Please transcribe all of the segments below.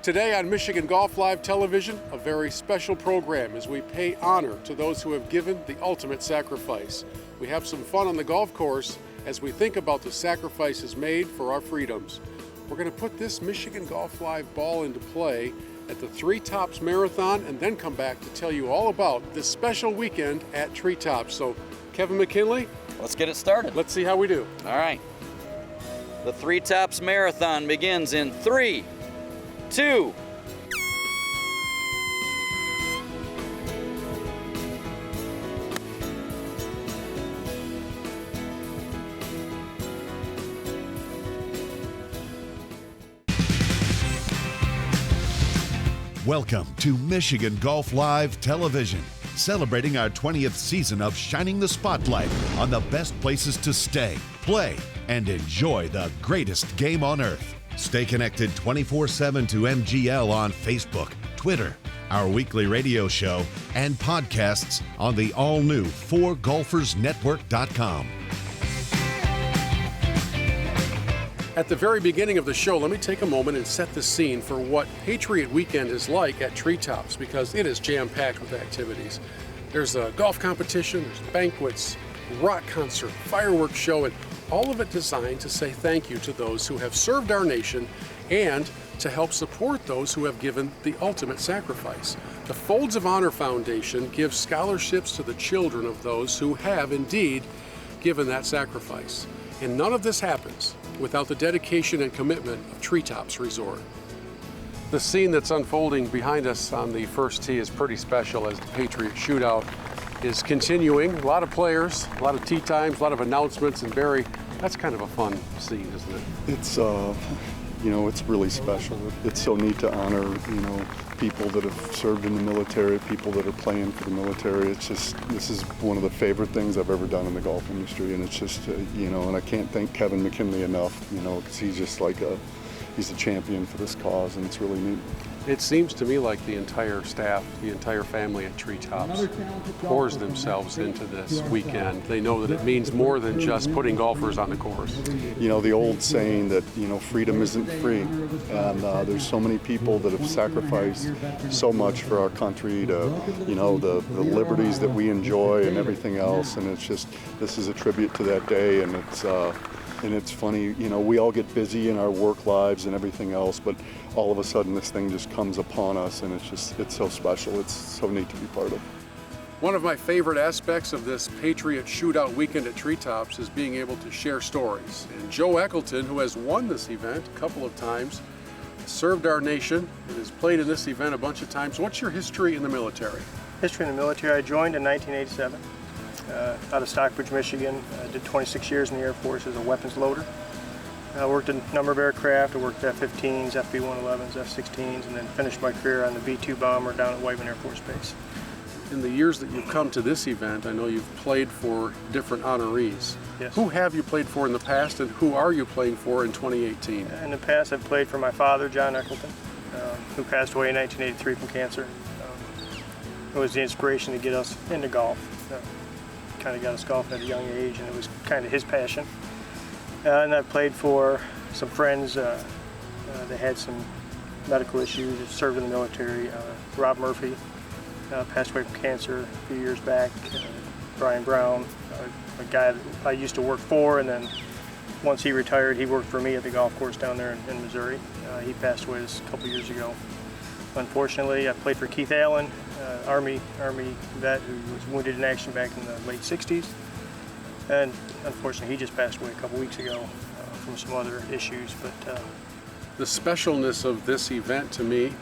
Today on Michigan Golf Live Television, a very special program as we pay honor to those who have given the ultimate sacrifice. We have some fun on the golf course as we think about the sacrifices made for our freedoms. We're going to put this Michigan Golf Live ball into play at the Treetops Marathon and then come back to tell you all about this special weekend at Treetops. So, Kevin McKinley, let's get it started. Let's see how we do. All right. The Treetops Marathon begins in 3, 2. Welcome to Michigan Golf Live Television, celebrating our 20th season of shining the spotlight on the best places to stay, play, and enjoy the greatest game on earth. Stay connected 24/7 to MGL on Facebook, Twitter, our weekly radio show, and podcasts on the all-new 4golfersnetwork.com. At the very beginning of the show, let me take a moment and set the scene for what Patriot Weekend is like at Treetops, because it is jam-packed with activities. There's a golf competition, there's banquets, rock concert, fireworks show, and all of it designed to say thank you to those who have served our nation and to help support those who have given the ultimate sacrifice. The Folds of Honor Foundation gives scholarships to the children of those who have indeed given that sacrifice. And none of this happens without the dedication and commitment of Treetops Resort. The scene that's unfolding behind us on the first tee is pretty special as the Patriot Shootout is continuing. A lot of players, a lot of tee times, a lot of announcements, and Barry, that's kind of a fun scene, isn't it? It's, it's really special. It's so neat to honor, people that have served in the military, people that are playing for the military. It's just, this is one of the favorite things I've ever done in the golf industry, and it's just, and I can't thank Kevin McKinley enough, because he's just like he's a champion for this cause, and it's really neat. It seems to me like the entire staff, the entire family at Treetops pours themselves into this weekend. They know that it means more than just putting golfers on the course. The old saying that, freedom isn't free. And there's so many people that have sacrificed so much for our country to, the liberties that we enjoy and everything else. And it's just, this is a tribute to that day. And it's funny, we all get busy in our work lives and everything else, but all of a sudden this thing just comes upon us, and it's so special. It's so neat to be part of. One of my favorite aspects of this Patriot Shootout weekend at Treetops is being able to share stories. And Joe Eccleton, who has won this event a couple of times, served our nation, and has played in this event a bunch of times. What's your history in the military? History in the military, I joined in 1987 out of Stockbridge, Michigan. I did 26 years in the Air Force as a weapons loader. I worked in a number of aircraft. I worked F-15s, FB-111s, F-16s, and then finished my career on the B-2 bomber down at Whiteman Air Force Base. In the years that you've come to this event, I know you've played for different honorees. Yes. Who have you played for in the past, and who are you playing for in 2018? In the past, I've played for my father, John Eccleton, who passed away in 1983 from cancer. It was the inspiration to get us into golf. Kind of got us golfing at a young age, and it was kind of his passion. And I played for some friends that had some medical issues, that served in the military. Rob Murphy passed away from cancer a few years back. Brian Brown, a guy that I used to work for, and then once he retired, he worked for me at the golf course down there in Missouri. He passed away a couple years ago. Unfortunately, I played for Keith Allen, Army vet who was wounded in action back in the late 60s. And unfortunately, he just passed away a couple weeks ago from some other issues. But the specialness of this event to me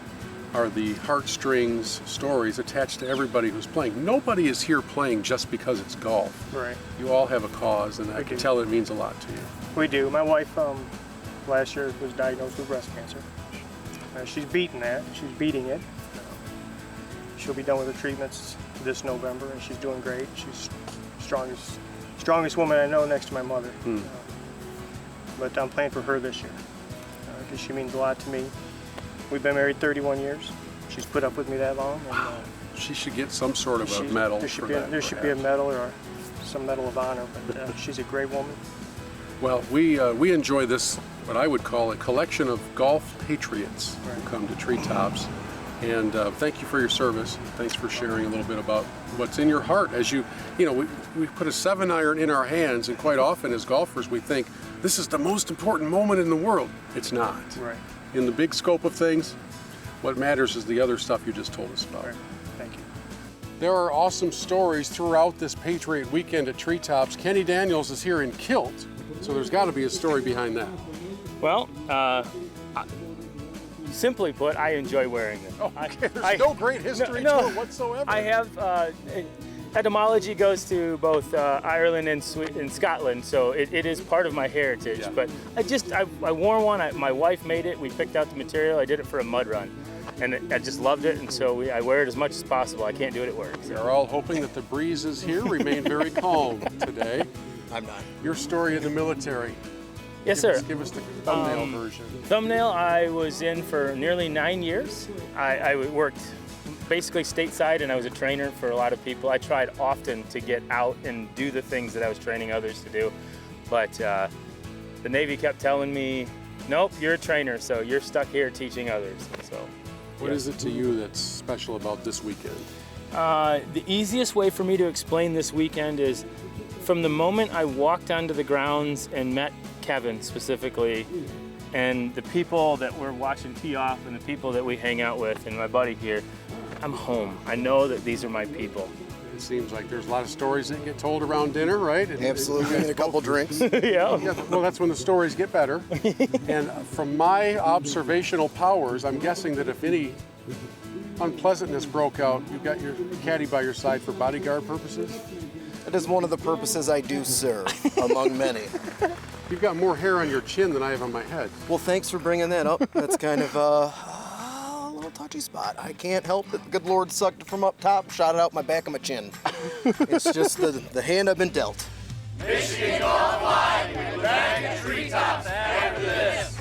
are the heartstrings stories attached to everybody who's playing. Nobody is here playing just because it's golf. Right. You all have a cause, and I can tell it means a lot to you. We do. My wife last year was diagnosed with breast cancer. She's beating that. She's beating it. She'll be done with her treatments this November, and she's doing great. She's strongest woman I know next to my mother. But I'm playing for her this year because she means a lot to me. We've been married 31 years. She's put up with me that long. And, she should get some sort of a medal. There should be a medal or some medal of honor. But she's a great woman. Well, we enjoy this, what I would call a collection of golf patriots who come to Treetops. And thank you for your service. Thanks for sharing a little bit about what's in your heart. As you know, we put a 7-iron in our hands, and quite often as golfers we think this is the most important moment in the world. It's not. Right. In the big scope of things, what matters is the other stuff you just told us about. Right. Thank you. There are awesome stories throughout this Patriot weekend at Treetops. Kenny Daniels is here in kilt, so there's got to be a story behind that. Well, simply put, I enjoy wearing them. There's no great history to it whatsoever. I have, etymology goes to both Ireland and Scotland, so it is part of my heritage. Yeah. But I wore one, my wife made it, we picked out the material, I did it for a mud run. And I just loved it, and so I wear it as much as possible. I can't do it at work. So. We're all hoping that the breezes here remain very calm today. I'm not. Your story in the military. Yes, sir. Give us the thumbnail version. Thumbnail, I was in for nearly 9 years. I worked basically stateside, and I was a trainer for a lot of people. I tried often to get out and do the things that I was training others to do, but the Navy kept telling me, nope, you're a trainer, so you're stuck here teaching others. So, what is it to you that's special about this weekend? The easiest way for me to explain this weekend is from the moment I walked onto the grounds and met Kevin specifically, and the people that we're watching tee off and the people that we hang out with and my buddy here, I'm home. I know that these are my people. It seems like there's a lot of stories that get told around dinner, right? Absolutely, and a couple drinks. Yeah. Well, that's when the stories get better. And from my observational powers, I'm guessing that if any unpleasantness broke out, you've got your caddy by your side for bodyguard purposes? That is one of the purposes I do serve, among many. You've got more hair on your chin than I have on my head. Well, thanks for bringing that up. That's kind of a little touchy spot. I can't help it. The good Lord sucked it from up top, shot it out my back of my chin. It's just the hand I've been dealt. Michigan Golf Live, we're back at Treetops after this.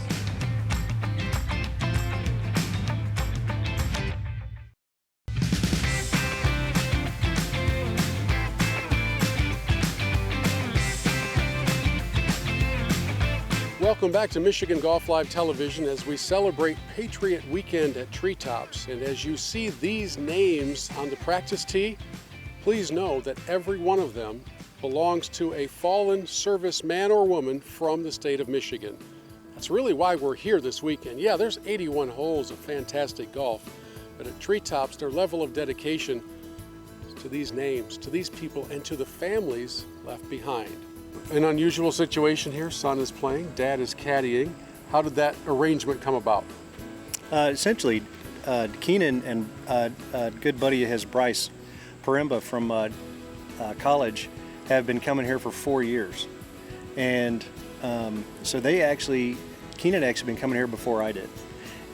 Welcome back to Michigan Golf Live Television as we celebrate Patriot Weekend at Treetops. And as you see these names on the practice tee, please know that every one of them belongs to a fallen service man or woman from the state of Michigan. That's really why we're here this weekend. Yeah, there's 81 holes of fantastic golf, but at Treetops, their level of dedication to these names, to these people, and to the families left behind. An unusual situation here. Son is playing, dad is caddying. How did that arrangement come about? Essentially, Keenan and a good buddy of his, Bryce Parimba from college, have been coming here for 4 years. And so Keenan actually been coming here before I did.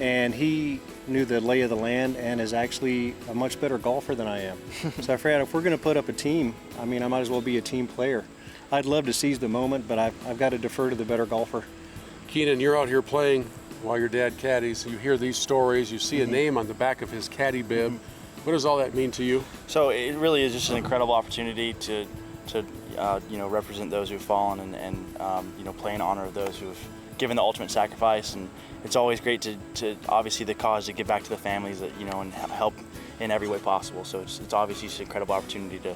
And he knew the lay of the land and is actually a much better golfer than I am. So I figured if we're going to put up a team, I might as well be a team player. I'd love to seize the moment, but I've got to defer to the better golfer. Keenan, you're out here playing while your dad caddies. You hear these stories, you see a name on the back of his caddy bib. What does all that mean to you? So it really is just an incredible opportunity to represent those who've fallen and play in honor of those who've given the ultimate sacrifice. And it's always great to obviously the cause to give back to the families that and help in every way possible. So it's obviously just an incredible opportunity to.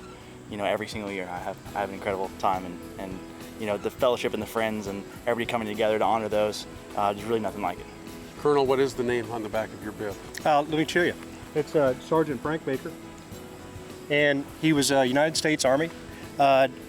Every single year I have an incredible time, and the fellowship and the friends and everybody coming together to honor those, there's really nothing like it. Colonel, what is the name on the back of your bib? Let me show you. It's Sergeant Frank Baker, and he was United States Army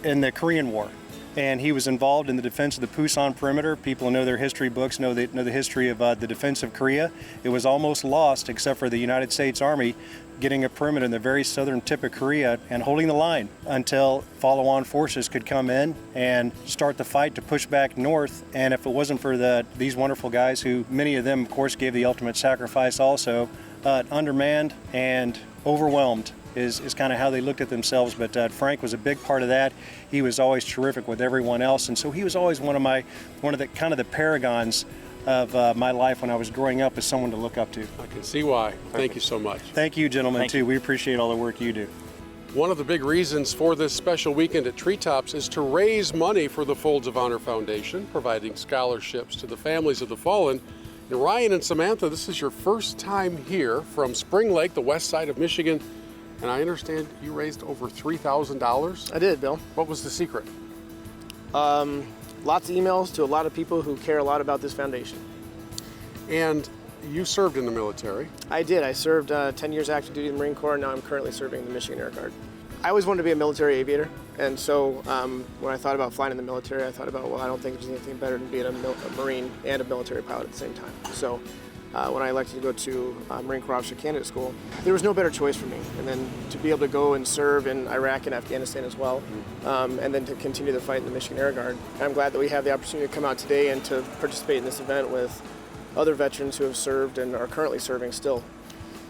in the Korean War, and he was involved in the defense of the Pusan perimeter. People know their history books, know the history of the defense of Korea. It was almost lost except for the United States Army getting a perimeter in the very southern tip of Korea and holding the line until follow-on forces could come in and start the fight to push back north. And if it wasn't for these wonderful guys, who many of them, of course, gave the ultimate sacrifice also, undermanned and overwhelmed is kind of how they looked at themselves. But Frank was a big part of that. He was always terrific with everyone else, and so he was always one of the paragons of my life when I was growing up as someone to look up to. I can see why. Thank you so much. Thank you, gentlemen, too. We appreciate all the work you do. One of the big reasons for this special weekend at Treetops is to raise money for the Folds of Honor Foundation, providing scholarships to the families of the fallen. And Ryan and Samantha, this is your first time here from Spring Lake, the west side of Michigan, and I understand you raised over $3,000? I did, Bill. What was the secret? Lots of emails to a lot of people who care a lot about this foundation. And you served in the military. I did. I served 10 years active duty in the Marine Corps, and now I'm currently serving in the Michigan Air Guard. I always wanted to be a military aviator, and so when I thought about flying in the military, I thought about, well, I don't think there's anything better than being a Marine and a military pilot at the same time. So when I elected to go to Marine Corps Officer Candidate School, there was no better choice for me. And then to be able to go and serve in Iraq and Afghanistan as well, and then to continue the fight in the Michigan Air Guard. I'm glad that we have the opportunity to come out today and to participate in this event with other veterans who have served and are currently serving still.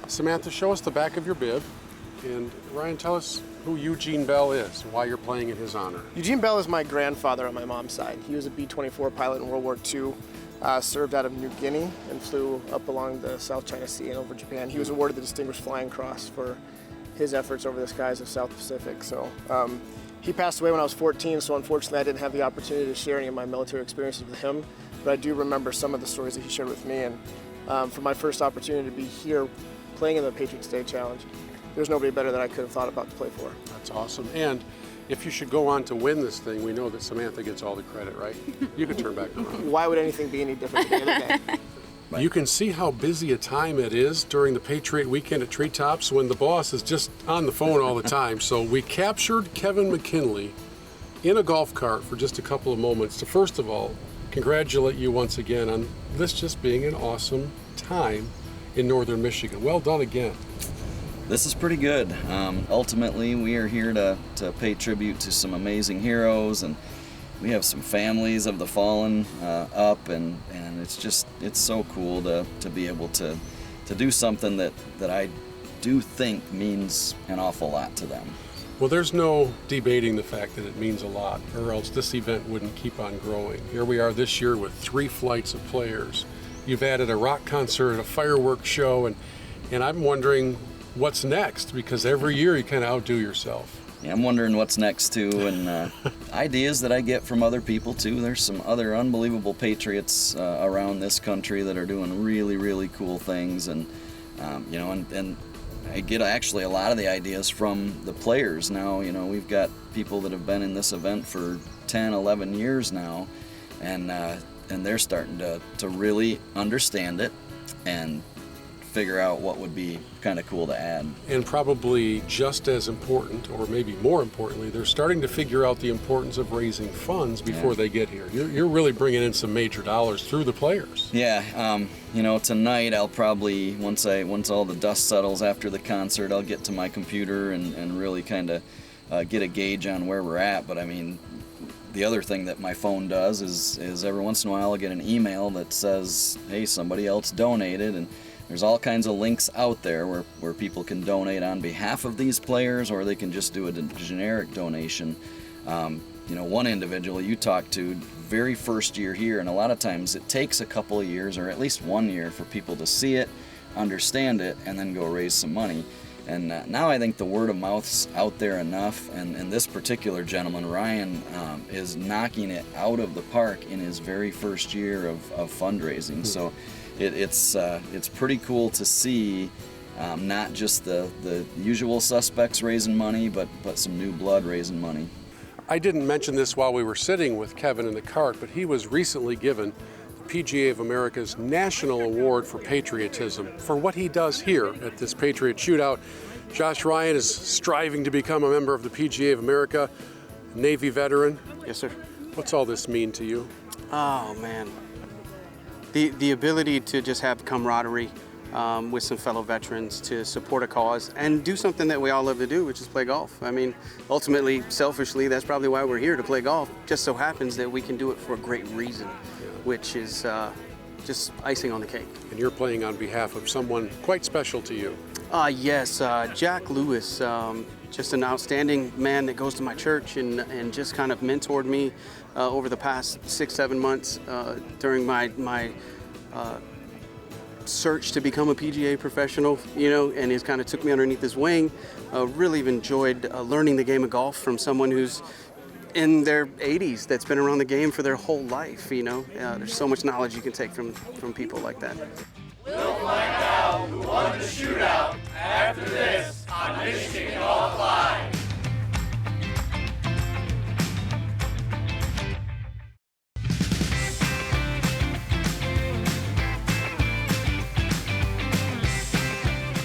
Samantha, show us the back of your bib. And Ryan, tell us who Eugene Bell is and why you're playing in his honor. Eugene Bell is my grandfather on my mom's side. He was a B-24 pilot in World War II, served out of New Guinea and flew up along the South China Sea and over Japan. He was awarded the Distinguished Flying Cross for his efforts over the skies of South Pacific. So he passed away when I was 14, so unfortunately I didn't have the opportunity to share any of my military experiences with him. But I do remember some of the stories that he shared with me, and for my first opportunity to be here playing in the Patriot Day Challenge, there's nobody better that I could have thought about to play for. That's awesome. And if you should go on to win this thing, we know that Samantha gets all the credit, right? You can turn back around. Why would anything be any different than the other day? You can see how busy a time it is during the Patriot Weekend at Treetops when the boss is just on the phone all the time. So we captured Kevin McKinley in a golf cart for just a couple of moments to, first of all, congratulate you once again on this just being an awesome time in northern Michigan. Well done again. This is pretty good. Ultimately, we are here to pay tribute to some amazing heroes, and we have some families of the fallen up, and it's so cool to be able to do something that I do think means an awful lot to them. Well, there's no debating the fact that it means a lot, or else this event wouldn't keep on growing. Here we are this year with 3 flights of players. You've added a rock concert, a fireworks show, and I'm wondering what's next, because every year you kind of outdo yourself. Yeah, I'm wondering what's next too, and ideas that I get from other people too. There's some other unbelievable patriots around this country that are doing really, really cool things, and and I get actually a lot of the ideas from the players now. You know, we've got people that have been in this event for 10, 11 years now, and they're starting to really understand it and figure out what would be kind of cool to add. And probably just as important, or maybe more importantly, they're starting to figure out the importance of raising funds before they get here. You're really bringing in some major dollars through the players. Yeah, tonight I'll probably, once all the dust settles after the concert, I'll get to my computer and really kind of get a gauge on where we're at. But I mean, the other thing that my phone does is every once in a while I'll get an email that says, hey, somebody else donated, and there's all kinds of links out there where people can donate on behalf of these players, or they can just do a generic donation. One individual you talked to, very first year here, and a lot of times it takes a couple of years, or at least 1 year, for people to see it, understand it, and then go raise some money. And now I think the word of mouth's out there enough, and this particular gentleman, Ryan, is knocking it out of the park in his very first year of fundraising. So it's pretty cool to see not just the usual suspects raising money, but some new blood raising money. I didn't mention this while we were sitting with Kevin in the cart, but he was recently given the PGA of America's National Award for Patriotism for what he does here at this Patriot Shootout. Josh Ryan is striving to become a member of the PGA of America, Navy veteran. Yes, sir. What's all this mean to you? Oh, man. The ability to just have camaraderie with some fellow veterans, to support a cause and do something that we all love to do, which is play golf. I mean, ultimately, selfishly, that's probably why we're here, to play golf. Just so happens that we can do it for a great reason, which is just icing on the cake. And you're playing on behalf of someone quite special to you. Yes, Jack Lewis, just an outstanding man that goes to my church and just kind of mentored me over the past 6-7 months during my search to become a PGA professional, you know, and he's kind of took me underneath his wing. Really enjoyed learning the game of golf from someone who's in their 80s that's been around the game for their whole life, you know. There's so much knowledge you can take from people like that. We'll find out who won the shootout after this on Michigan Golf Live.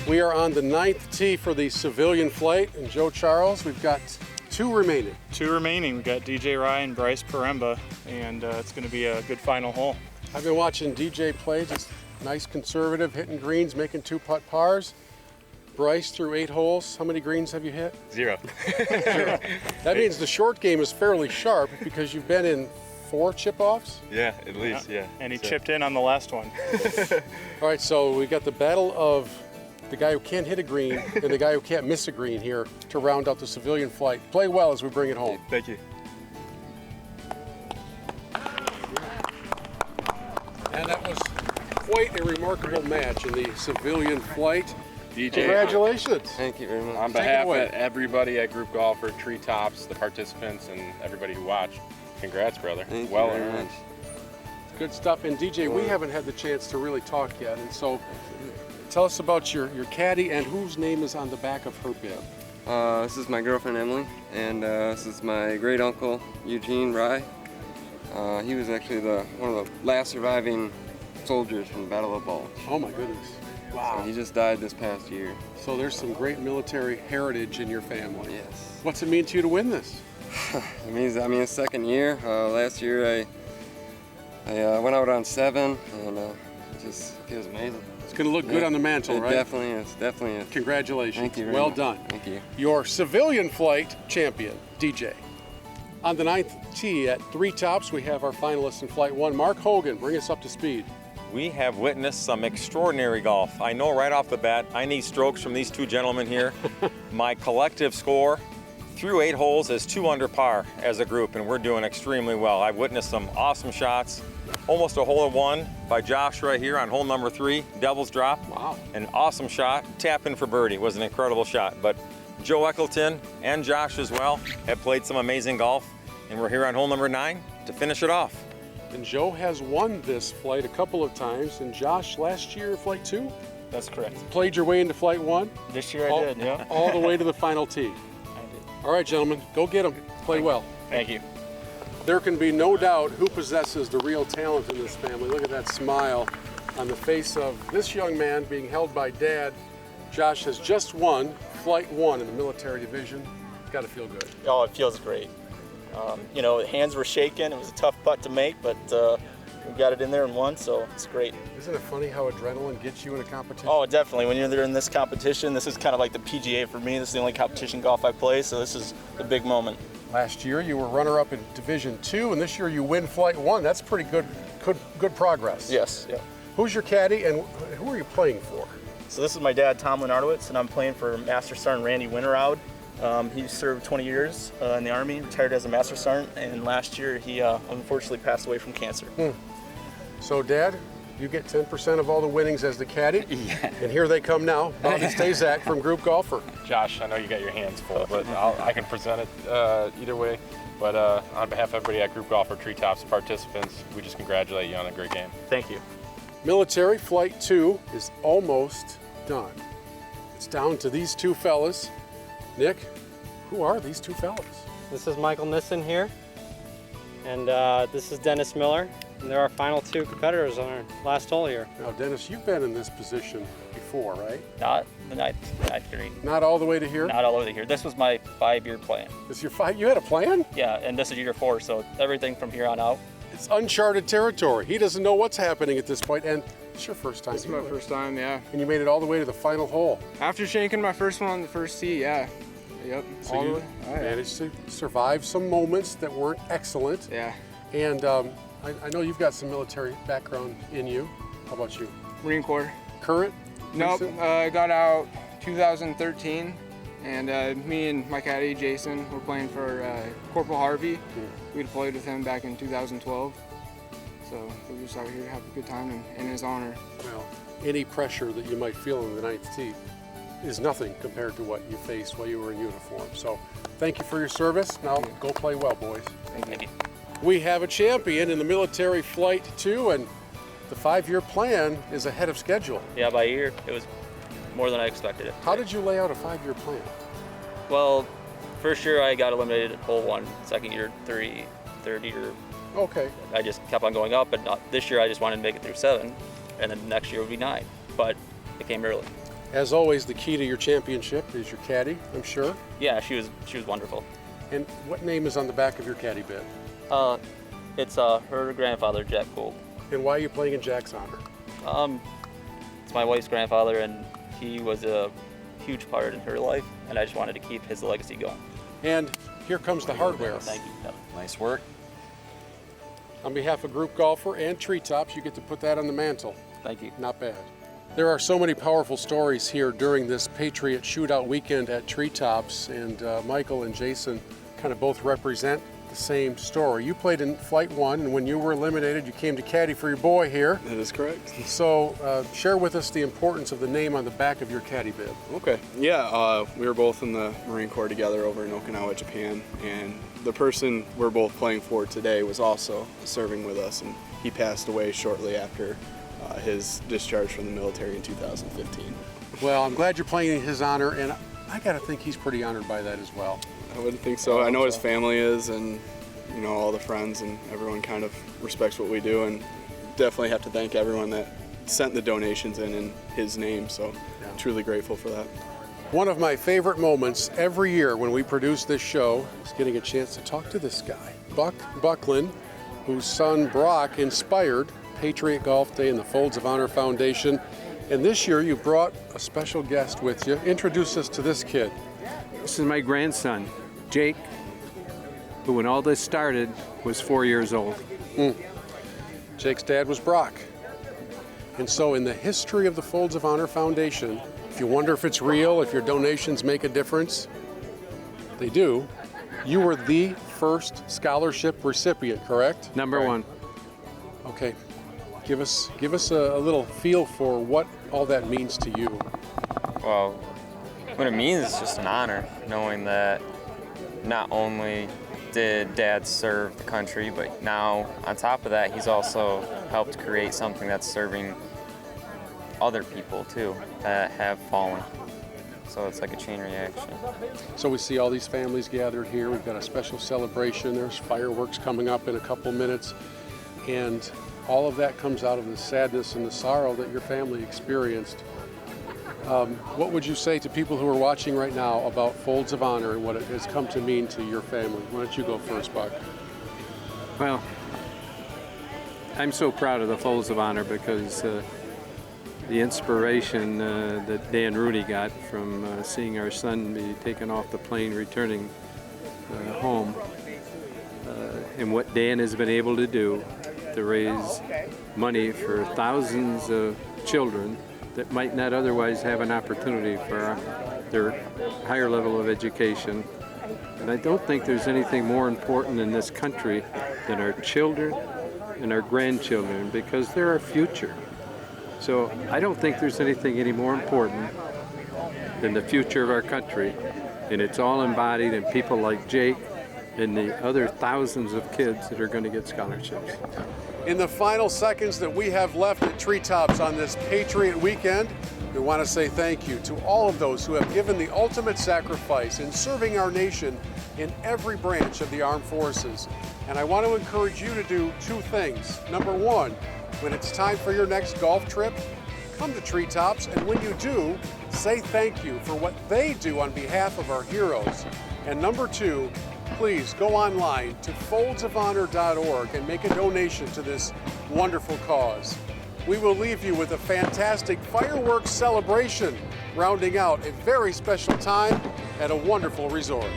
We are on the 9th tee for the civilian flight, and Joe Charles, we've got two remaining. Two remaining. We've got DJ Rye and Bryce Paremba, and it's going to be a good final hole. I've been watching DJ play, just nice conservative, hitting greens, making 2-putt pars. Bryce through 8 holes. How many greens have you hit? 0. 0. That means the short game is fairly sharp because you've been in 4 chip-offs? Yeah, at least, yeah. And he chipped in on the last one. All right, so we got the battle of the guy who can't hit a green and the guy who can't miss a green here to round out the civilian flight. Play well as we bring it home. Thank you. And that was quite a remarkable match in the civilian flight. DJ, congratulations. Thank you very much. On behalf of everybody at Group Golfer, Treetops, the participants, and everybody who watched, congrats, brother. Thank well you very earned. much. Good stuff. And DJ, we haven't had the chance to really talk yet, and so tell us about your caddy and whose name is on the back of her bib. This is my girlfriend Emily, and this is my great uncle Eugene Rye. He was actually one of the last surviving soldiers from the Battle of Bulge. Oh my goodness. Wow. So he just died this past year. So there's some great military heritage in your family. Yes. What's it mean to you to win this? It means, it's second year. Last year I went out on 7, and it feels amazing. It's going to look good on the mantle, right? It definitely is. Congratulations. Thank you very well much. done. Thank you. Your civilian flight champion, DJ. On the 9th tee at Treetops, we have our finalists in Flight 1. Mark Hogan, bring us up to speed. We have witnessed some extraordinary golf. I know right off the bat, I need strokes from these two gentlemen here. My collective score through 8 holes is 2 under par as a group, and we're doing extremely well. I've witnessed some awesome shots. Almost a hole in one by Josh right here on hole number 3, Devil's Drop. Wow. An awesome shot. Tap in for birdie was an incredible shot. But Joe Eccleton and Josh as well have played some amazing golf, and we're here on hole number 9 to finish it off. And Joe has won this flight a couple of times, and Josh last year, Flight 2? That's correct. Played your way into Flight 1? This year I did, yeah. All the way to the final tee. I did. All right, gentlemen, go get them. Play well. Thank you. There can be no doubt who possesses the real talent in this family. Look at that smile on the face of this young man being held by Dad. Josh has just won Flight 1 in the military division. It's got to feel good. Oh, it feels great. Hands were shaking. It was a tough putt to make, but we got it in there and won, so it's great. Isn't it funny how adrenaline gets you in a competition? Oh, definitely. When you're there in this competition, this is kind of like the PGA for me. This is the only competition golf I play, so this is the big moment. Last year you were runner-up in Division 2, and this year you win Flight 1. That's pretty good progress. Yes. Yeah. Who's your caddy, and who are you playing for? So this is my dad, Tom Lenardowitz, and I'm playing for Master Sergeant Randy Winterowd. He served 20 years in the Army, retired as a Master Sergeant, and last year he unfortunately passed away from cancer. So, Dad, you get 10% of all the winnings as the caddy. Yeah. And here they come now. Bobby Stazak from Group Golfer. Josh, I know you got your hands full, but I can present it either way. But on behalf of everybody at Group Golfer, Treetops participants, we just congratulate you on a great game. Thank you. Military Flight 2 is almost done. It's down to these two fellas. Nick, who are these two fellas? This is Michael Nissen here, and this is Dennis Miller, and they're our final 2 competitors on our last hole here. Now, Dennis, you've been in this position before, right? Not the ninth grade. Not all the way to here? Not all the way to here. This was my 5-year plan. This your 5? You had a plan? Yeah, and this is year 4, so everything from here on out. It's uncharted territory. He doesn't know what's happening at this point, and it's your first time. This is my first time, yeah. And you made it all the way to the final hole. After shanking my first one on the first tee, yeah. Yep, so all you the way. Oh, yeah. managed to survive some moments that weren't excellent. Yeah. And I know you've got some military background in you. How about you? Marine Corps. Current? Nope, I got out 2013, and me and my caddy Jason were playing for Corporal Harvey. We deployed with him back in 2012. So we're just out here to have a good time in his honor. Well, any pressure that you might feel in the ninth tee is nothing compared to what you faced while you were in uniform. So thank you for your service. Now go play well, boys. Thank you. We have a champion in the military flight 2, and the 5-year plan is ahead of schedule. Yeah, by a year, it was more than I expected it. How did you lay out a 5-year plan? Well, first year I got eliminated at hole 1, second year 3, third year. Okay. I just kept on going up, and this year I just wanted to make it through 7, and then next year would be 9, but it came early. As always, the key to your championship is your caddy, I'm sure. Yeah, she was wonderful. And what name is on the back of your caddy bib? It's her grandfather, Jack Gould. And why are you playing in Jack's honor? It's my wife's grandfather, and he was a huge part in her life, and I just wanted to keep his legacy going. And here comes the hardware. Thank you. Nice work. On behalf of Group Golfer and Treetops, you get to put that on the mantle. Thank you. Not bad. There are so many powerful stories here during this Patriot Shootout weekend at Treetops, and Michael and Jason kind of both represent the same story. You played in Flight 1, and when you were eliminated, you came to caddy for your boy here. That is correct. So share with us the importance of the name on the back of your caddy bib. Okay. Yeah, we were both in the Marine Corps together over in Okinawa, Japan, and the person we're both playing for today was also serving with us, and he passed away shortly after his discharge from the military in 2015. Well, I'm glad you're playing in his honor, and I gotta think he's pretty honored by that as well. I wouldn't think so. I know his family is, and you know, all the friends and everyone kind of respects what we do, and definitely have to thank everyone that sent the donations in his name, so I'm truly grateful for that. One of my favorite moments every year when we produce this show is getting a chance to talk to this guy, Buck Buckland, whose son Brock inspired Patriot Golf Day and the Folds of Honor Foundation. And this year you brought a special guest with you. Introduce us to this kid. This is my grandson, Jake, who when all this started was 4 years old. Jake's dad was Brock. And so in the history of the Folds of Honor Foundation, if you wonder if it's real, if your donations make a difference, they do. You were the first scholarship recipient, correct? Number one. Okay. Give us a little feel for what all that means to you. Well, what it means is just an honor, knowing that not only did Dad serve the country, but now on top of that, he's also helped create something that's serving other people too that have fallen. So it's like a chain reaction. So we see all these families gathered here. We've got a special celebration. There's fireworks coming up in a couple minutes. And all of that comes out of the sadness and the sorrow that your family experienced. What would you say to people who are watching right now about Folds of Honor and what it has come to mean to your family? Why don't you go first, Buck? Well, I'm so proud of the Folds of Honor because the inspiration that Dan Rudy got from seeing our son be taken off the plane returning home and what Dan has been able to do to raise money for thousands of children that might not otherwise have an opportunity for their higher level of education. And I don't think there's anything more important in this country than our children and our grandchildren because they're our future. So I don't think there's anything any more important than the future of our country. And it's all embodied in people like Jake and the other thousands of kids that are going to get scholarships. In the final seconds that we have left at Treetops on this Patriot weekend, we want to say thank you to all of those who have given the ultimate sacrifice in serving our nation in every branch of the armed forces. And I want to encourage you to do two things. Number one, when it's time for your next golf trip, come to Treetops, and when you do, say thank you for what they do on behalf of our heroes. And number two, please go online to foldsofhonor.org and make a donation to this wonderful cause. We will leave you with a fantastic fireworks celebration, rounding out a very special time at a wonderful resort.